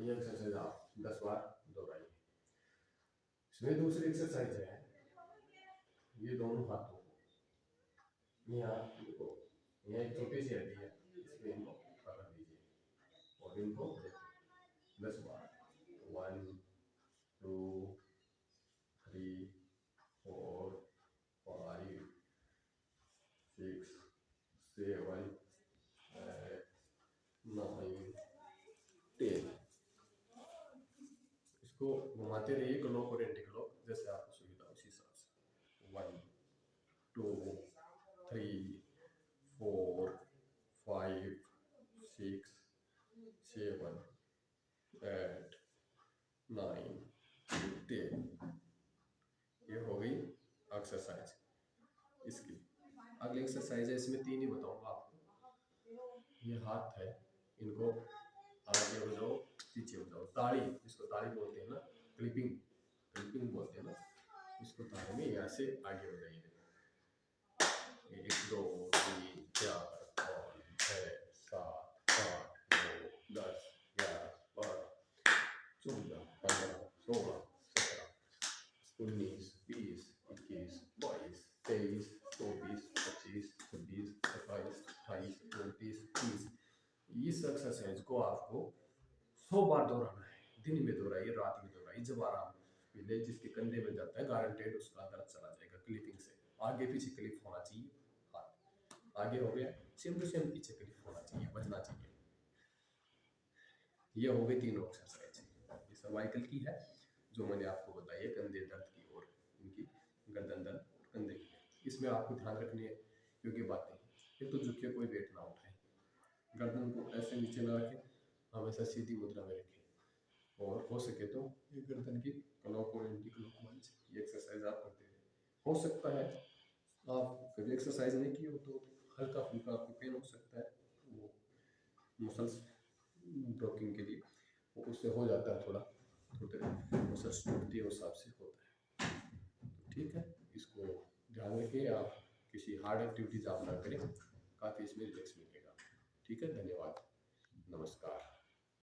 ये एक्सरसाइज आप 10 बार दोहराइए। इसमें दूसरी एक्सरसाइज है, ये दोनों हाथों को यहाँ देखो, यहाँ एक छोटी सी हड्डी है, इसमें इनको पकड़ लीजिए और इनको 10 बार 1 2 3 4 5 6 7 8 9 10। इसको घुमाते रहिए, क्लॉक और एंटी क्लॉक, जैसे आपको सुविधा उसी हिसाब से। 1 2 3 4 5 6 7 8 9 10। ये हो गई एक्सरसाइज इसकी। अगली एक्सरसाइज है, इसमें 3 ही बताऊंगा आपको। ये हाथ है, इनको आगे बजाओ पीछे बजाओ, ताड़ी, जिसको ताड़ी बोलते हैं ना, क्लिपिंग क्लिपिंग बोलते हैं ना, इसको ताड़ी में यहाँ से आगे बढ़ाइए। 1 2 3 4 5 6 7 8 9 10 11 12 14 15 16 17 19 20 21 22 23 24 25 26 27 28 29 30। इस एक्सरसाइज को आपको 100 बार दोहराना है। दिन में दोहराइए, रात में दोहराइए, जब आराम मिले। जिसके कंधे में जाता है गारंटेड उसका दर्द चला जाएगा क्लिपिंग से। आगे पीछे क्लिप होना चाहिए, हाथ आगे हो गया, सेम टू सेम पीछे क्लिप होना चाहिए, बजना चाहिए। ये हो गई 3 एक्सरसाइज। ये सर्वाइकल की है जो मैंने आपको बताई है, कंधे दर्द की और इनकी गर्दन दर्द और कंधे की। इसमें आपको ध्यान रखने योग्य बातें, ये तो झुके कोई वेट ना उठाए, गर्दन को ऐसे नीचे ना रखें, हमेशा सीधी मुद्रा में रखें, और हो सके तो ये गर्दन की क्लॉक और एंटी क्लॉक वाइज ये एक्सरसाइज आप करते रहे। हो सकता है आप कभी एक्सरसाइज नहीं की हो तो हल्का फुल्का आपको पेन हो सकता है, वो मसल्स ब्लॉकिंग के लिए वो उससे हो जाता है, थोड़ा मसल्स टूटती है, उस हिसाब से होता है। तो ठीक है, इसको ध्यान रखिए, आप किसी हार्ड एक्टिविटीज आप ना करें, काफ़ी इसमें रिलैक्स मिलेगा। ठीक है, धन्यवाद, नमस्कार।